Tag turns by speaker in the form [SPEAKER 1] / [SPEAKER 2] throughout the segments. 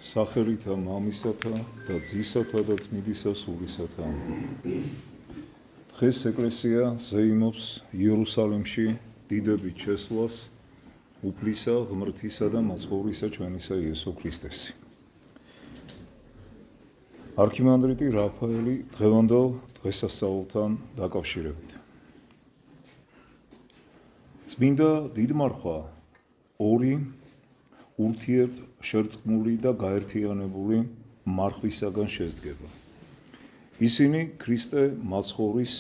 [SPEAKER 1] სახელითა მამისათა და ძისათა და წმინდისა სულისათა. დღეს ეკლესია ზეიმობს იერუსალიმში დიდებით შესვლას უფლისა, ღმრთისა და მაცხოვრისა ჩვენისა იესო ქრისტესი. არქიმანდრიტი რაფაელი დღევანდელ დღესასწაულთან დაკავშირებით. წმინდა დიდმარხვა ორი ურთიერთ შერწყმული და გაერთიანებული მარხვისაგან შედგება. ისინი ქრისტე მაცხოვრის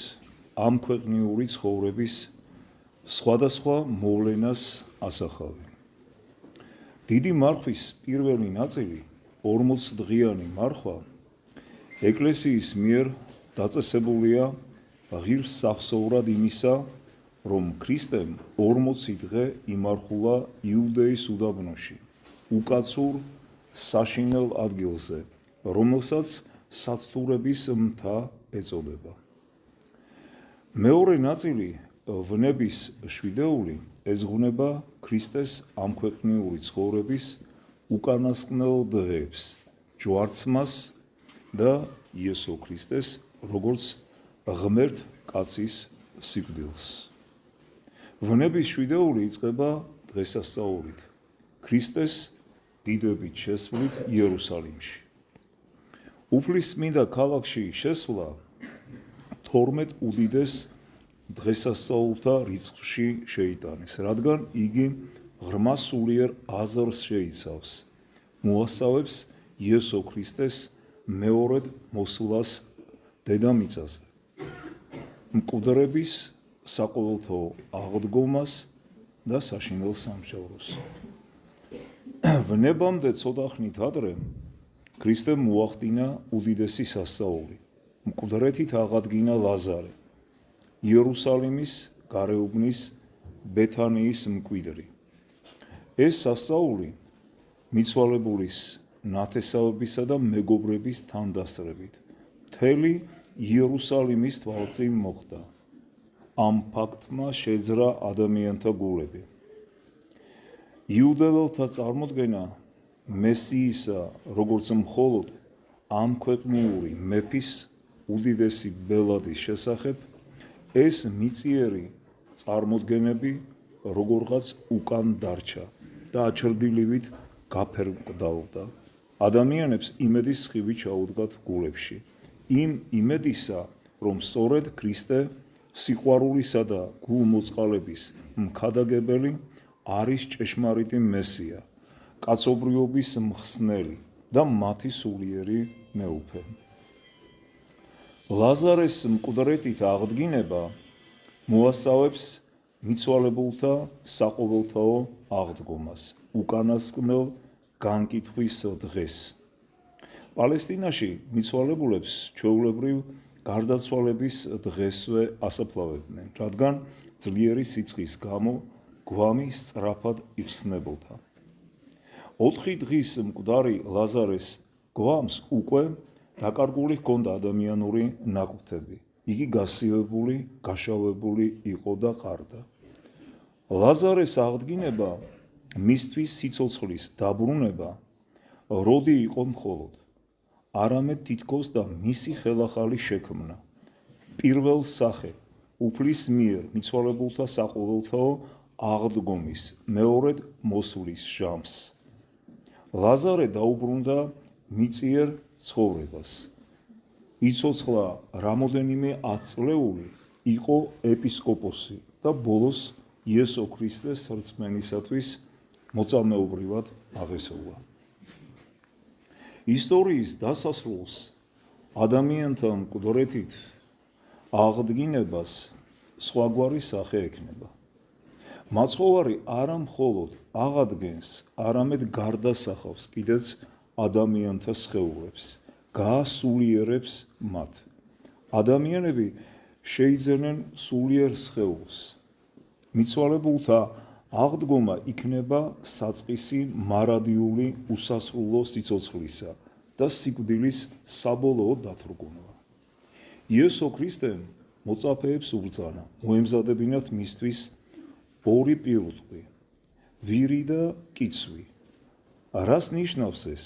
[SPEAKER 1] ამ ქვეყნიური ცხოვრების სხვადასხვა მოვლენას ასახავენ. დიდი მარხვის პირველი ნაწილი 40 დღიანი მარხვა ეკლესიის მიერ დაწესებულია ღირს სახსოვრად იმისა, რომ ქრისტემ 40 დღე იმარხულა იუდეის უდაბნოში, უკაცურ საშინელ ადგილზე, რომელსაც საცდურების მთა ეწოდება. მეორე ნაწილი ვნების შვიდეული ეძღვნება ქრისტეს ამქვეყნიური ცხოვრების უკანასკნელ დღეებს, ჯვარცმას და იესო ქრისტეს როგორც ღმერთ კაცის სიკვდილს. ვნების შვიდეული იწყება დღესასწაულით, ქრისტეს დიდებით შესვლით იერუსალიმში. უფლისწმინდა ქალაქში შესვლა 12 უდიდეს დღესასწაულთა რიცხვში შეიტანეს, რადგან იგი ღრმა სულიერ აზრს შეიცავს, მოასწავებს იესო ქრისტეს მეორედ მოსვლას დედამიწაზე, მკვდრების საყოველთაო აღდგომას და საშინელ სამსჯავროს. ვნებამდე ცოტა ხნით ადრე ქრისტემ მოახდინა უდიდესი სასწაული, მკვდრეთით აღადგინა ლაზარე, იერუსალიმის გარეუბნის ბეთანიის მკვიდრი. ეს სასწაული მიცვალებულის ნათესავებისა და მეგობრების თანდასწრებით მთელი იერუსალიმის თვალწინ მოხდა. ამ ფაქტმა შეძრა ადამიანთა გულები. იუდეველთა წარმოდგენა მესიისა როგორც მხოლოდ ამ ქვეყნიური მეფის უდიდესი ბელადის შესახებ, ეს მიწიერი წარმოდგენები როგორღაც უკან დარჩა და აჩრდილივით გაფერმკდავდა. ადამიანებს იმედის სხივი ჩაუდგათ გულებში, იმ იმედისა, რომ სწორედ ქრისტე სიყვარულისა და გულმოწყალების მქადაგებელი არის ჭეშმარიტი მესია, კაცობრიობის მხსნელი და მათი სულიერი მეუფე. ლაზარეს მკვდრეთით აღდგინება მოასწავებს მიცვალებულთა საყოველთაო აღდგომას, უკანასკნელ განკითხვის დღეს. პალესტინაში მიცვალებულებს ჩვეულებრივ გარდაცვალების დღესვე ასაფლავებდნენ, რადგან ძლიერი სიცხის გამო გვამი სწრაფად იხსნებოდა. 4 დღის მკვდარი ლაზარეს გვამს უკვე დაკარგული ჰქონდა ადამიანური ნაკვთები. იგი გასივებული, გაშავებული იყო და ყარდა. ლაზარეს აღდგინება მისთვის სიცოცხლის დაბრუნება როდი იყო მხოლოდ, არამედ თითქოს და მისი ხელახალი შექმნა, პირველ სახე უფლის მიერ მიცვალებულთა საყოველთაო აღდგომის მეორედ მოსვლის ჟამს. ლაზარე დაუბრუნდა მიწიერ ცხოვრებას. იცოცხლა რამოდენიმე ათწლეული, იყო ეპისკოპოსი და ბოლოს იესო ქრისტეს რწმენისათვის მოწამეობრივად აღესრულა. ისტორიის დასასრულს ადამიანთა მკვდრეთით აღდგინებას სხვაგვარი სახე ექნება. მაცხოვარი არა მხოლოდ აღადგენს, არამედ გარდასახავს კიდეც ადამიანთა სხეულებს, გაასულიერებს მათ. ადამიანები შეიძენენ სულიერ სხეულს. მიცვალებულთა აღდგომა იქნება საწყისი მარადიული უსასრულო სიცოცხლისა და სიკვდილის საბოლოო დათრგუნვა. იესო ქრისტემ მოწაფეებს უბრძანა მოემზადებინათ მისთვის ორი პირუტყვი, ვირი და კიცვი. რას ნიშნავს ეს?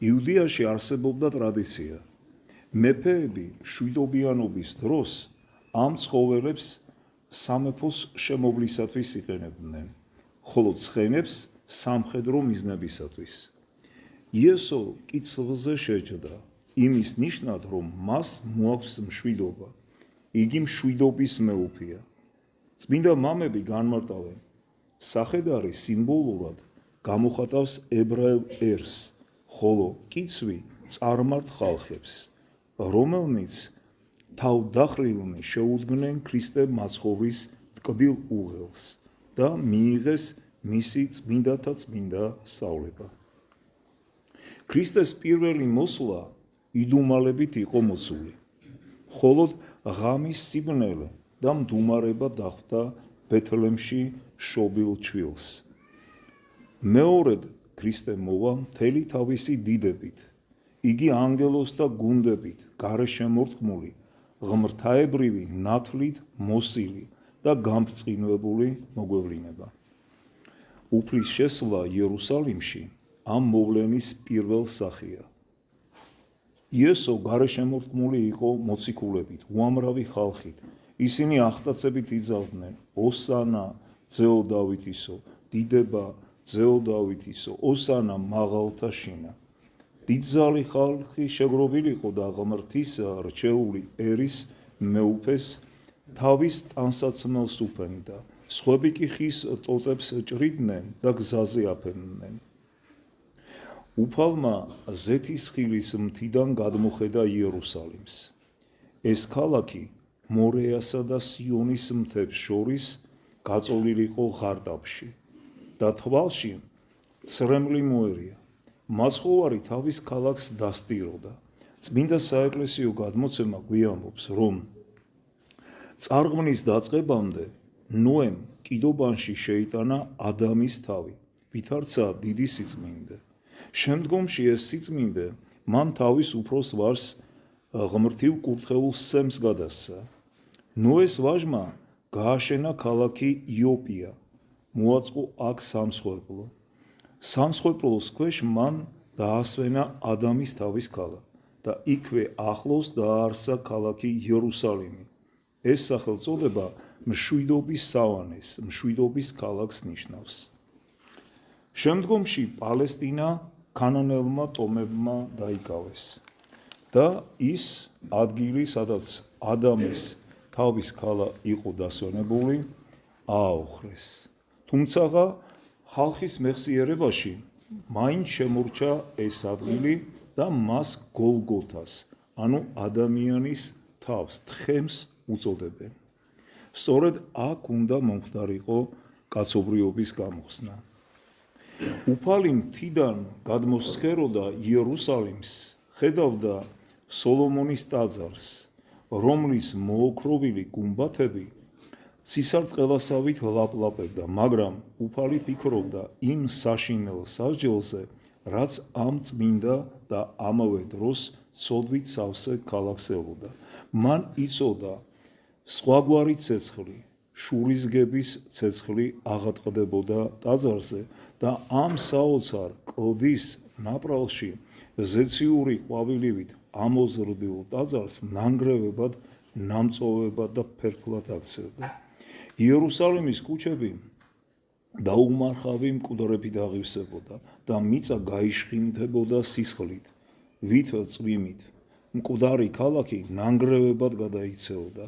[SPEAKER 1] იუდეაში არსებობდა ტრადიცია. მეფეები მშვიდობიანობის დროს ამ ცხოველებს სამეფოს შემოვლისათვის იყენებდნენ, ხოლო ცხენებს სამხედრო მიზნებისათვის. იესო კითხვაზე შეჯდა იმის ნიშნად, რომ მას მოაქვს მშვიდობა. იგი მშვიდობის მეუფეა. წმინდა მამები განმარტავენ, სახედარი სიმბოლურად გამოხატავს ებრაელ ერს, ხოლო კიცვი წარმართ ხალხებს, რომელნიც თავდახრილნი შეუდგნენ ქრისტე მაცხოვრის ტკბილ უღელს და მიიღეს მისი წმინდათა წმინდა სწავლება. ქრისტეს პირველი მოსვლა იდუმალებით იყო მოცული, ხოლო ღამის სიბნელე და მდუმარება დახვდა ბეთლემში შობილ ჩვილს. მეორედ ქრისტე მოვა მთელი თავისი დიდებით. იგი ანგელოზ და გუნდებით გარშემორტყმული, ღმრთაებრივი ნათლით მოსილი და გამბრწყინვებული მოგვევლინება. უფლის შესვლა იერუსალიმში ამ მოვლენის პირველ სახეა. იესო გარშემორტყმული იყო მოციქულებით, უამრავი ხალხით. ისინი ახტაცებით იძავდნენ: ოსანა ძეო დავითისო, დიდება ძეო დავითისო, ოსანა მაღალთა შინა. დიდძალი ხალხი შეგროვილიყო და ღმრთის რჩეული ერის მეუფეს თავის ტანსაცმელს უფენდა. სხვები კი ხის ტოტებს ჭრიდნენ და გზაზე აფენდნენ. უფალმა ზეთისხილის მთიდან გადმოხედა იერუსალიმს. ეს ქალაქი მორეასა და სიონის მთებს შორის გაწოლილიყო ღარტაფში და თვალში ცრემლი მოერია. მაცხოვარი თავის ქალაქს დასტიროდა. წმინდა საეკლესიო გადმოცემა გვიამბობს, რომ წარღვნის დაწყებამდე ნოემ კიდობანში შეიტანა ადამის თავი, ვითარცა დიდი სიწმინდე. შემდგომში ეს სიწმინდე მან თავის უფროს ვარს ღმრთივ კურთხეულ სემს გადასცა. ნოეს ვაჟმა გააშენა ქალაქი იოპია, მოაწყო აქ სამსხვერპლო. სამსხვერპლოს ქვეშ მან დაასვენა ადამის თავის ქალა და იქვე ახლოს დააარსა ქალაქი იერუსალიმი. ეს სახელწოდება მშვიდობის სავანეს, მშვიდობის ქალაქს ნიშნავს. შემდგომში პალესტინა ქანანელმა ტომებმა დაიკავეს და ის ადგილი, სადაც ადამის თავის ქალა იყო დასვენებული, ააოხრეს. თუმცა ხალხის მეხსიერებაში მაინც შემორჩა ეს ადგილი და მას გოლგოთას, ანუ ადამიანის თავს, თხემს უწოდებენ. სწორედ აქ უნდა მომხდარიყო კაცობრიობის გამოხსნა. უფალი მთიდან გადმოსხეროდა იერუსალიმს, ხედავდა სოლომონის ტაძარს, რომლის მოოქროვილი გუმბათები ცისარტყელასავით ლაპლაპებდა, მაგრამ უფალი ფიქრობდა იმ საშინელ სასჯელზე, რაც ამ წმინდა და ამავე დროს ცოდვით სავსე ქალაქს ელოდა. მან იცოდა სხვაგვარი ცეცხლი, შურისგების ცეცხლი აღატყდებოდა ტაძარზე და ამ საოცარ კლდის ნაპრალში ზეციური ყვავილივით ამოზრდილ ტაძარს ნანგრევებად, ნამწოვებად და ფერფლად აქცევდა. იერუსალიმის ქუჩები დაუმარხავი მკვდრებით აღივსებოდა და მიწა გაიშხინდებოდა სისხლით, ვით წვიმით. მკვდარი ქალაქი ნანგრევებად გადაიქცეოდა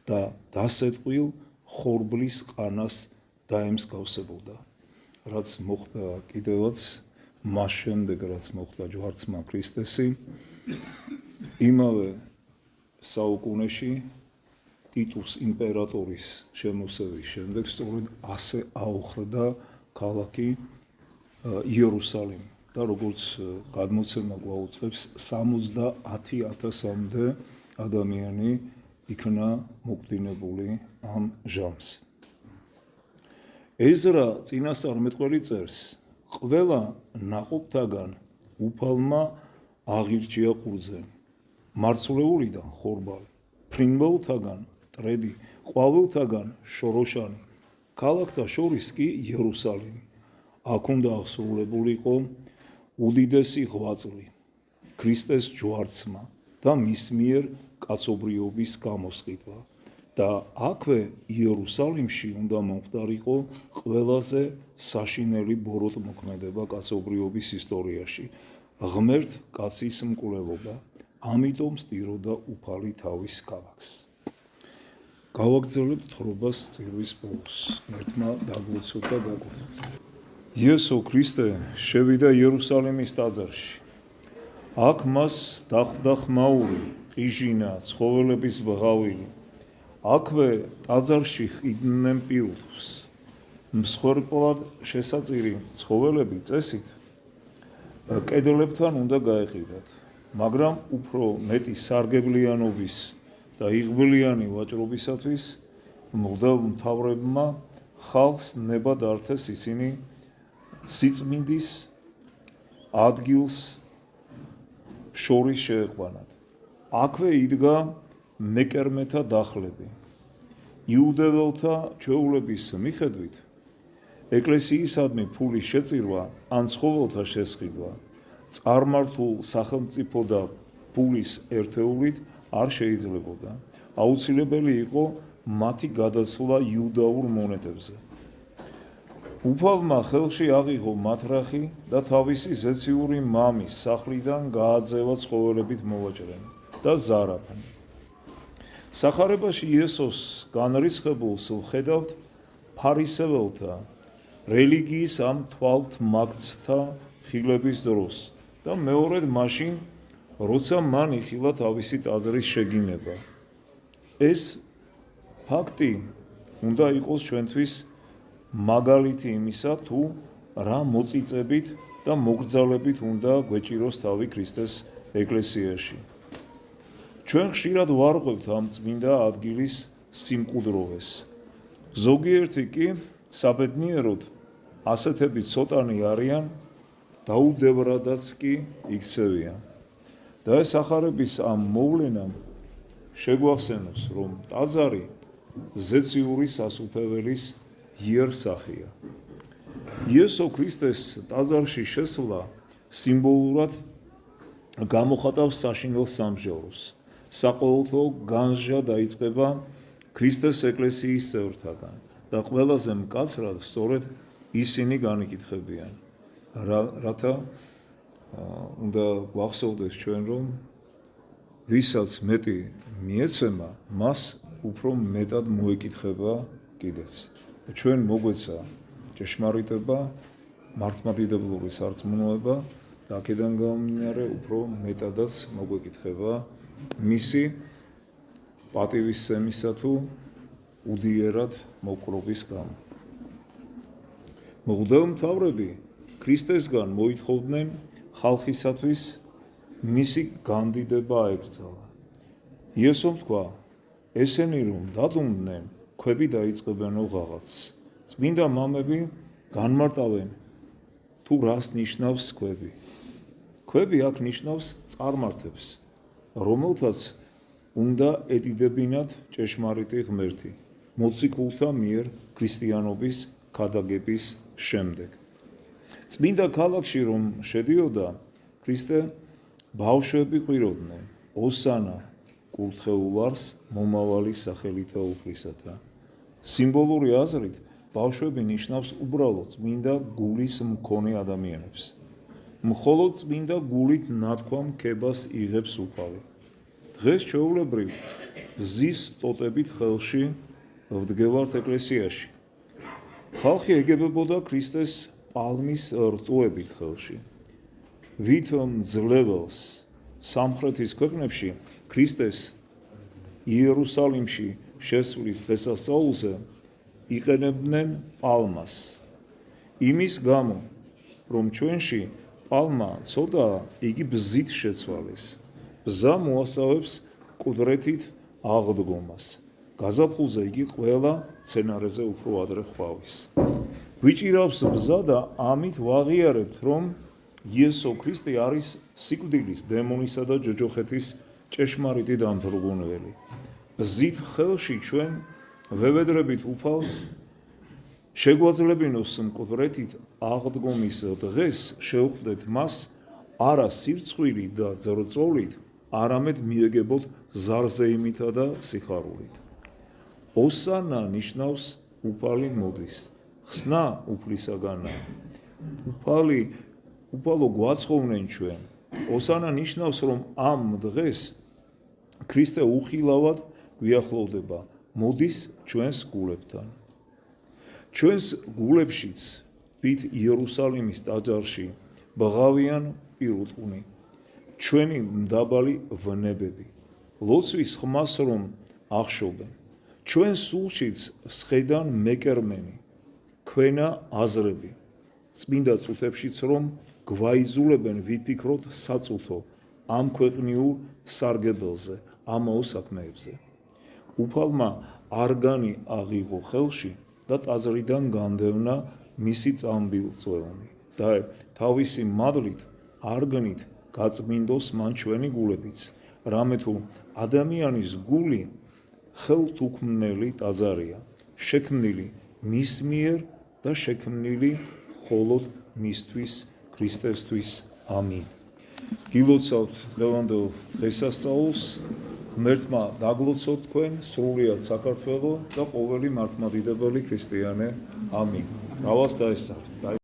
[SPEAKER 1] და დასეტყვილ ხორბლის ყანას დაემსგავსებოდა. რაც მოხდა კიდევაც მას შემდეგ, რაც მოხდა ჯვარცმა ქრისტესი, იმავე საუკუნეში ტიტუს იმპერატორის შემოსევის შემდეგ სწორედ ასე აოხრდა ქალაქი იერუსალიმი და როგორც გადმოცემა გვაუწყებს 70,000-მდე ადამიანი იქნა მოკვდინებული ამ ჟამს. ეზრა წინასწარმეტყველი წერს, ყველა ნაყოფთაგან უფალმა აღირჩია ყურძენი, მარცვლეულიდან ხორბალი, ფრინველთაგან ტრედი, ყვავილთაგან შოროშანი, ქალაქთა შორის კი იერუსალიმი. აქ უნდა აღსრულებულიყო უდიდესი ღვაწლი, ქრისტეს ჯვარცმა და მის მიერ კაცობრიობის გამოსყიდვა და აქვე იერუსალიმში უნდა მომხდარიყო ყველაზე საშინელი ბოროტმოქმედება კაცობრიობის ისტორიაში, ღმერთ კაცის მკვლელობა, ამიტომ სტიროდა უფალი თავის ქალაქს. გავაგრძელებთ თხრობას წირვის ბოლოს, ღმერთმა დაგლოცოთ და გაგურთოთ. იესო ქრისტე შევიდა იერუსალიმის ტაძარში. აქ მას დახვდა ხმაური, ყიჟინა, ცხოველების ბღავილი. აქვე ტაძარში ხიდნენ პირუტყვს. მსხვერპლად შესაწირი ცხოველები წესით კედლებთან უნდა გაეყიდათ, მაგრამ უფრო მეტი სარგებლიანობის და იღბლიანი ვაჭრობისათვის მღვდელმთავრებმა ხალხს ნება დართეს ისინი სიწმინდის ადგილს შორის შეეყვანათ. აქვე იდგა მეკერმეთა დახლები. იუდეველთა ჩვეულების მიხედვით ეკლესიისადმი ფულის შეწირვა ან ცხოველთა შესყიდვა წარმართულ სახელმწიფო და ფულის ერთეულით არ შეიძლებოდა. აუცილებელი იყო მათი გადაცვლა იუდაურ მონეტებზე. უფალმა ხელში აღიღო მათრახი და თავისი ზეციური მამის სახლიდან გააძევა ცხოველებით მოვაჭრენი და ზარაფანი. სახარებაში იესოს განრისხებულს ვხედავთ ფარისეველთა რელიგიის ამ თვალთმაგცთა ხილების დროს და მეორედ მაშინ, როცა მან იხილა თავისი ტაძრის შეგინება. ეს ფაქტი უნდა იყოს ჩვენთვის მაგალითი იმისა, თუ რა მოწიწებით და მოგრძალებით უნდა გვეჭიროს თავი ქრისტეს ეკლესიაში. ჩვენ ხშირად ვარღვევთ ამ წმინდა ადგილის სიმყუდროვეს. ზოგიერთი კი საბედნიეროდ ასეთები ცოტანი არიან, დაუდევრადაც კი იქცევიან. და ეს სახარების ამ მოვლენამ შეგვახსენოს, რომ ტაძარი ზეციური სასუფეველის იერსახია. იესო ქრისტეს ტაძარში შესვლა სიმბოლურად გამოხატავს საშინელ სამსჯავროს. საყოველთაო განსჯა დაიწყება ქრისტეს ეკლესიის წევრთაგან და ყველაზე მკაცრად სწორედ ისინი განიკითხებიან, რათა უნდა გვახსოვდეს ჩვენ, რომ ვისაც მეტი მიეცემა, მას უფრო მეტად მოეკითხება კიდეც. ჩვენ მოგვეცა ჭეშმარიტება, მართლმადიდებლური სარწმუნოება და აქედან გამომდინარე უფრო მეტადაც მოგვეკითხება მისი პატივისცემისა თუ უდიერად მოპყრობის გამო. მღვდელმთავრები ქრისტესგან მოითხოვდნენ ხალხისათვის მისი განდიდება აეკრძალა. იესომ თქვა, ესენი რომ დადუმდნენ, ქვები დაიწყებენო ღაღაც. წმინდა მამები განმარტავენ, თუ რას ნიშნავს ქვები. ქვები აქ ნიშნავს წარმართებს, რომელთაც უნდა ედიდებინათ ჭეშმარიტი ღმერთი, მოციქულთა მიერ ქრისტიანობის ქადაგების შემდეგ. წმინდა ქალაქში რომ შედიოდა, ქრისტე ბავშვები ყვიროდნენ, ოსანა კურთხეულარს მომავალი სახელითა უფლისათა. სიმბოლური აზრით ბავშვები ნიშნავს უბრალოდ წმინდა გულის მქონე ადამიანებს. მხოლოდ წმინდა გულით ნათქვამ ქებას იღებს უფალი. დღეს ჩვეულებრივ ბზის ტოტებით ხელში ვდგევართ ეკლესიაში. ხალხი ეგებებოდა ქრისტეს პალმის რტუებით ხელში. ვით მძლეველს სამხრეთის ქვეყნებში ქრისტეს იერუსალიმში შესვლის დღესასწაულზე იყენებდნენ პალმას. იმის გამო, რომ ჩვენში პალმა ცოდაა, იგი ბზით შეცვალეს. ბზა მოასწავებს კუდრეთით აღდგომას. გაზაფხულზე იგი ყველა მცენარეზე უფრო ადრე ხვავის. გვიჭირავს ბზა და ამით ვაღიარებთ, რომ იესო ქრისტე არის სიკვდილის, დემონისა და ჯოჯოხეთის ჭეშმარიტი დამთრგუნველი. ბზით ხელში ჩვენ ვევედრებით უფალს, შეგვაძლებინოს მკვდრეთით აღდგომის დღეს შევხვდეთ მას არა სირცხვილი და ძრწოლით, არამედ მიეგებოთ ზარზეიმითა და სიხარულით. ოსანა ნიშნავს უფალი მოდის, ხსნა უფლისაგანაა. უფალო გვაცხოვნენ ჩვენ. ოსანა ნიშნავს, რომ ამ დღეს ქრისტე უხილავად გვიახლოვდება, მოდის ჩვენს გულებთან. ჩვენს გულებშიც ვით იერუსალიმის ტაძარში ბღავიან პირუტყვნი, ჩვენი მდაბალი ვნებები, ლოცვის ხმას რომ ახშობენ, ჩვენ სულშიც სხედან მეკერმენი, ქვენა აზრები, წმინდა წუთებშიც რომ გვაიძულებენ ვიფიქროთ საწუთო ამ ქვეყნიურ სარგებელზე, ამაო საქმეებზე. უფალმა არგანი აღიღო ხელში და ტაძრიდან განდევნა მისი წამბილწვეუნი და თავისი მადლით არგნით გაწმინდოს მან ჩვენი გულებიც, რამე თუ ადამიანის გული ხელთუქმნელი ტაძარია, შექმნილი მის მიერ და შექმნილი მხოლოდ მისთვის, ქრისტესთვის. ამინ. გილოცავთ დღევანდელ დღესასწაულს, ღმერთმა დაგლოცოთ თქვენ სრულიად საქართველო და ყოველი მართლმადიდებელი ქრისტიანე. ამინ. გავას დაესწრით.